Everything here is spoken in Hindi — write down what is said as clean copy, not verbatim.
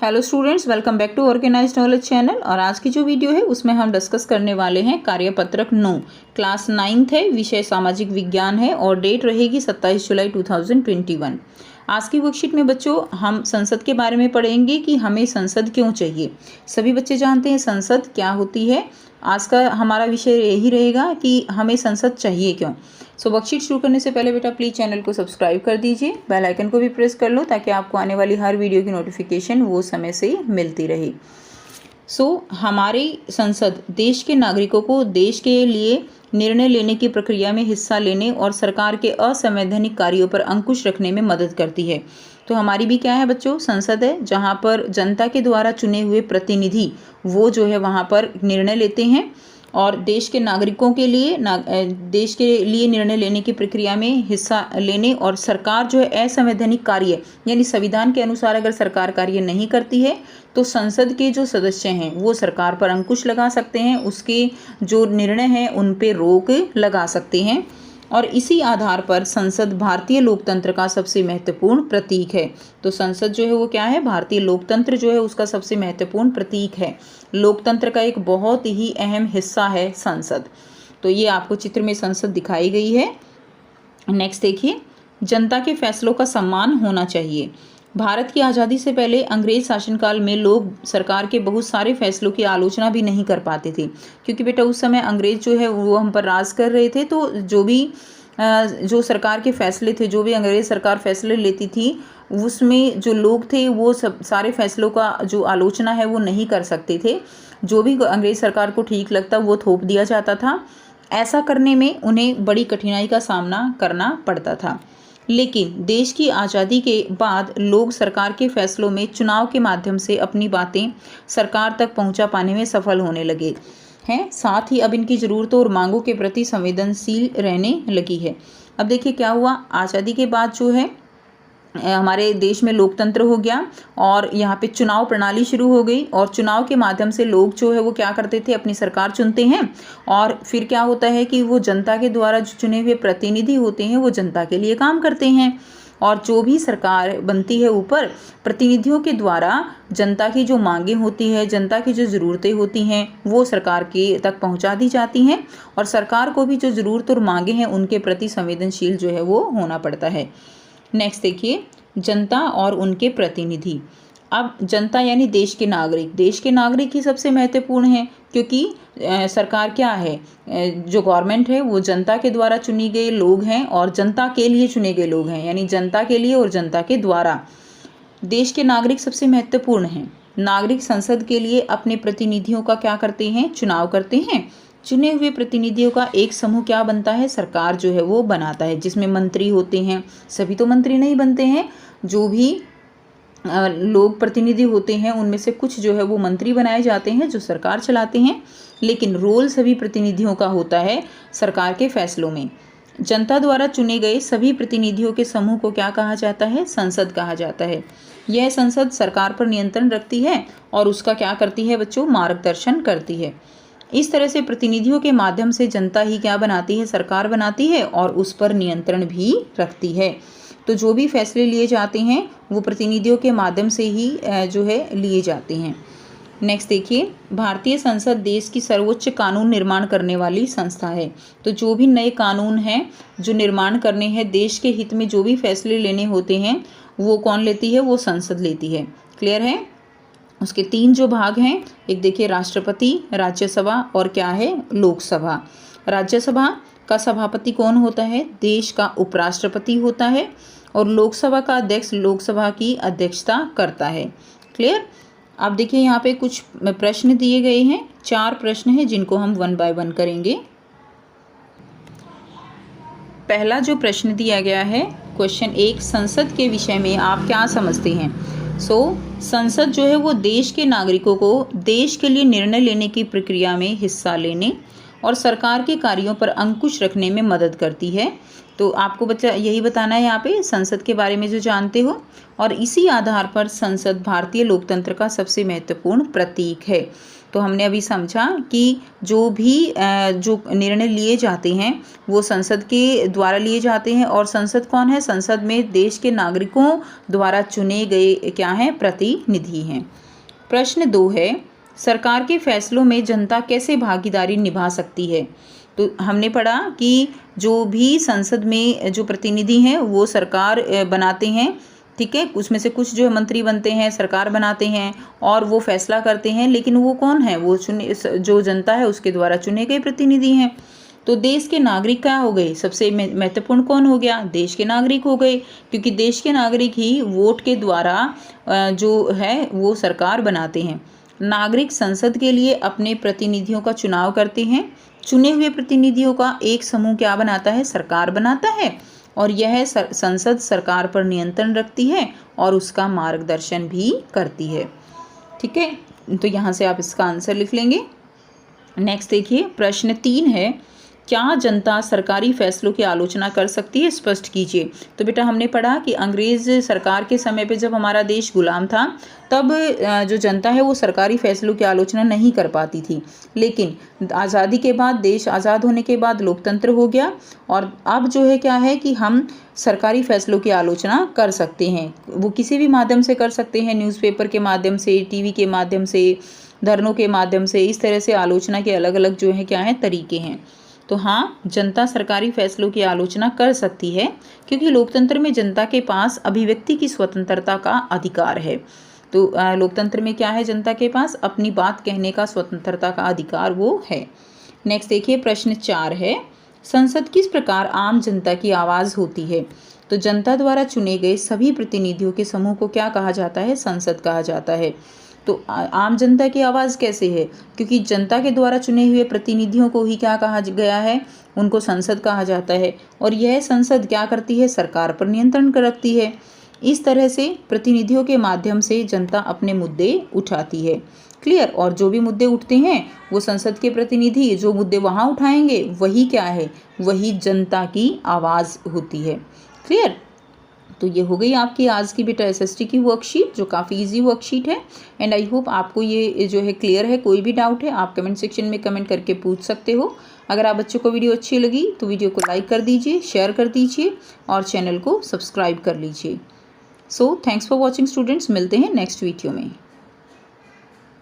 Hello students, welcome back to organised knowledge channel. और आज की जो वीडियो है उसमें हम डिस्कस करने वाले हैं कार्यपत्रक 9, क्लास 9th है, विषय सामाजिक विज्ञान है और डेट रहेगी 27 जुलाई 2021। आज की वर्कशीट में बच्चों हम संसद के बारे में पढ़ेंगे कि हमें संसद क्यों चाहिए। सभी बच्चे जानते हैं संसद क्या होती है। आज का हमारा विषय यही रहेगा कि हमें संसद चाहिए क्यों। वर्कशीट शुरू करने से पहले बेटा प्लीज़ चैनल को सब्सक्राइब कर दीजिए, बेल आइकन को भी प्रेस कर लो ताकि आपको आने वाली हर वीडियो की नोटिफिकेशन वो समय से मिलती रहे। हमारी संसद देश के नागरिकों को देश के लिए निर्णय लेने की प्रक्रिया में हिस्सा लेने और सरकार के असंवैधानिक कार्यों पर अंकुश रखने में मदद करती है। तो हमारी भी क्या है बच्चों, संसद है, जहाँ पर जनता के द्वारा चुने हुए प्रतिनिधि वो जो है वहाँ पर निर्णय लेते हैं और देश के नागरिकों के लिए देश के लिए निर्णय लेने की प्रक्रिया में हिस्सा लेने और सरकार जो है असंवैधानिक कार्य यानी संविधान के अनुसार अगर सरकार कार्य नहीं करती है तो संसद के जो सदस्य हैं वो सरकार पर अंकुश लगा सकते हैं, उसके जो निर्णय हैं उन पे रोक लगा सकते हैं। और इसी आधार पर संसद भारतीय लोकतंत्र का सबसे महत्वपूर्ण प्रतीक है। तो संसद जो है वो क्या है, भारतीय लोकतंत्र जो है उसका सबसे महत्वपूर्ण प्रतीक है। लोकतंत्र का एक बहुत ही अहम हिस्सा है संसद। तो ये आपको चित्र में संसद दिखाई गई है। नेक्स्ट देखिए, जनता के फैसलों का सम्मान होना चाहिए। भारत की आज़ादी से पहले अंग्रेज शासनकाल में लोग सरकार के बहुत सारे फैसलों की आलोचना भी नहीं कर पाते थे, क्योंकि बेटा उस समय अंग्रेज जो है वो हम पर राज कर रहे थे। तो जो सरकार के फैसले थे, जो भी अंग्रेज सरकार फैसले लेती थी, उसमें जो लोग थे वो सब सारे फैसलों का जो आलोचना है वो नहीं कर सकते थे। जो भी अंग्रेज सरकार को ठीक लगता वो थोप दिया जाता था। ऐसा करने में उन्हें बड़ी कठिनाई का सामना करना पड़ता था। लेकिन देश की आज़ादी के बाद लोग सरकार के फैसलों में चुनाव के माध्यम से अपनी बातें सरकार तक पहुंचा पाने में सफल होने लगे हैं। साथ ही अब इनकी ज़रूरतों और मांगों के प्रति संवेदनशील रहने लगी है। अब देखिए क्या हुआ, आज़ादी के बाद जो है हमारे देश में लोकतंत्र हो गया और यहाँ पे चुनाव प्रणाली शुरू हो गई और चुनाव के माध्यम से लोग जो है वो क्या करते थे, अपनी सरकार चुनते हैं। और फिर क्या होता है कि वो जनता के द्वारा जो चुने हुए प्रतिनिधि होते हैं वो जनता के लिए काम करते हैं और जो भी सरकार बनती है ऊपर, प्रतिनिधियों के द्वारा जनता की जो मांगें होती है, जनता की जो ज़रूरतें होती हैं वो सरकार के तक पहुंचा दी जाती हैं और सरकार को भी जो ज़रूरत और मांगें हैं उनके प्रति संवेदनशील जो है वो होना पड़ता है। नेक्स्ट देखिए, जनता और उनके प्रतिनिधि। अब जनता यानी देश के नागरिक ही सबसे महत्वपूर्ण है, क्योंकि सरकार क्या है, जो गवर्नमेंट है वो जनता के द्वारा चुनी गए लोग हैं और जनता के लिए चुने गए लोग हैं, यानी जनता के लिए और जनता के द्वारा। देश के नागरिक सबसे महत्वपूर्ण हैं। नागरिक संसद के लिए अपने प्रतिनिधियों का क्या करते हैं, चुनाव करते हैं। चुने हुए प्रतिनिधियों का एक समूह क्या बनता है, सरकार जो है वो बनाता है, जिसमें मंत्री होते हैं। सभी तो मंत्री नहीं बनते हैं, जो भी लोग प्रतिनिधि होते हैं उनमें से कुछ जो है वो मंत्री बनाए जाते हैं जो सरकार चलाते हैं, लेकिन रोल सभी प्रतिनिधियों का होता है सरकार के फैसलों में। जनता द्वारा चुने गए सभी प्रतिनिधियों के समूह को क्या कहा जाता है, संसद कहा जाता है। यह संसद सरकार पर नियंत्रण रखती है और उसका क्या करती है बच्चों, मार्गदर्शन करती है। इस तरह से प्रतिनिधियों के माध्यम से जनता ही क्या बनाती है, सरकार बनाती है और उस पर नियंत्रण भी रखती है। तो जो भी फैसले लिए जाते हैं वो प्रतिनिधियों के माध्यम से ही जो है लिए जाते हैं। नेक्स्ट देखिए, भारतीय संसद देश की सर्वोच्च कानून निर्माण करने वाली संस्था है। तो जो भी नए कानून हैं जो निर्माण करने हैं, देश के हित में जो भी फैसले लेने होते हैं वो कौन लेती है, वो संसद लेती है। क्लियर है। उसके 3 जो भाग हैं, एक देखिए राष्ट्रपति, राज्यसभा और क्या है, लोकसभा। राज्यसभा का सभापति कौन होता है, देश का उपराष्ट्रपति होता है और लोकसभा का अध्यक्ष लोकसभा की अध्यक्षता करता है। क्लियर। अब देखिए यहाँ पे कुछ प्रश्न दिए गए हैं, 4 प्रश्न हैं जिनको हम 1 बाय 1 करेंगे। पहला जो प्रश्न दिया गया है, क्वेश्चन 1, संसद के विषय में आप क्या समझते हैं। संसद जो है वो देश के नागरिकों को देश के लिए निर्णय लेने की प्रक्रिया में हिस्सा लेने और सरकार के कार्यों पर अंकुश रखने में मदद करती है। तो आपको बच्चा यही बताना है यहाँ पे संसद के बारे में जो जानते हो। और इसी आधार पर संसद भारतीय लोकतंत्र का सबसे महत्वपूर्ण प्रतीक है। तो हमने अभी समझा कि जो भी जो निर्णय लिए जाते हैं वो संसद के द्वारा लिए जाते हैं, और संसद कौन है? संसद में देश के नागरिकों द्वारा चुने गए क्या हैं? प्रतिनिधि हैं। प्रश्न 2 है, सरकार के फैसलों में जनता कैसे भागीदारी निभा सकती है? तो हमने पढ़ा कि जो भी संसद में जो प्रतिनिधि हैं वो सरकार बनाते हैं, ठीक है। उसमें से कुछ जो है मंत्री बनते हैं, सरकार बनाते हैं और वो फैसला करते हैं, लेकिन वो कौन है? वो जो जनता है उसके द्वारा चुने गए प्रतिनिधि हैं। तो देश के नागरिक क्या हो गए? सबसे महत्वपूर्ण कौन हो गया? देश के नागरिक हो गए, क्योंकि देश के नागरिक ही वोट के द्वारा जो है वो सरकार बनाते हैं। नागरिक संसद के लिए अपने प्रतिनिधियों का चुनाव करते हैं। चुने हुए प्रतिनिधियों का एक समूह क्या बनाता है? सरकार बनाता है, और यह संसद सरकार पर नियंत्रण रखती है और उसका मार्गदर्शन भी करती है, ठीक है। तो यहाँ से आप इसका आंसर लिख लेंगे। नेक्स्ट देखिए, प्रश्न 3 है, क्या जनता सरकारी फैसलों की आलोचना कर सकती है? स्पष्ट कीजिए। तो बेटा हमने पढ़ा कि अंग्रेज सरकार के समय पे जब हमारा देश गुलाम था तब जो जनता है वो सरकारी फैसलों की आलोचना नहीं कर पाती थी, लेकिन आज़ादी के बाद, देश आज़ाद होने के बाद लोकतंत्र हो गया, और अब जो है क्या है कि हम सरकारी फैसलों की आलोचना कर सकते हैं। वो किसी भी माध्यम से कर सकते हैं, न्यूज़पेपर के माध्यम से, टीवी के माध्यम से, धरनों के माध्यम से। इस तरह से आलोचना के अलग अलग जो है क्या है तरीके हैं। तो हाँ, जनता सरकारी फैसलों की आलोचना कर सकती है, क्योंकि लोकतंत्र में जनता के पास अभिव्यक्ति की स्वतंत्रता का अधिकार है। तो लोकतंत्र में क्या है? जनता के पास अपनी बात कहने का स्वतंत्रता का अधिकार वो है। नेक्स्ट देखिए, प्रश्न 4 है, संसद किस प्रकार आम जनता की आवाज़ होती है? तो जनता द्वारा चुने गए सभी प्रतिनिधियों के समूह को क्या कहा जाता है? संसद कहा जाता है। तो आम जनता की आवाज़ कैसे है? क्योंकि जनता के द्वारा चुने हुए प्रतिनिधियों को ही क्या कहा गया है? उनको संसद कहा जाता है, और यह संसद क्या करती है? सरकार पर नियंत्रण रखती है। इस तरह से प्रतिनिधियों के माध्यम से जनता अपने मुद्दे उठाती है। क्लियर? और जो भी मुद्दे उठते हैं वो संसद के प्रतिनिधि जो मुद्दे वहाँ उठाएंगे वही क्या है? वही जनता की आवाज़ होती है। क्लियर? तो ये हो गई आपकी आज की बेटा एसएसटी की वर्कशीट, जो काफ़ी इजी वर्कशीट है। एंड आई होप आपको ये जो है क्लियर है। कोई भी डाउट है आप कमेंट सेक्शन में कमेंट करके पूछ सकते हो। अगर आप बच्चों को वीडियो अच्छी लगी तो वीडियो को लाइक कर दीजिए, शेयर कर दीजिए और चैनल को सब्सक्राइब कर लीजिए। So thanks for watching students, मिलते हैं नेक्स्ट वीडियो में।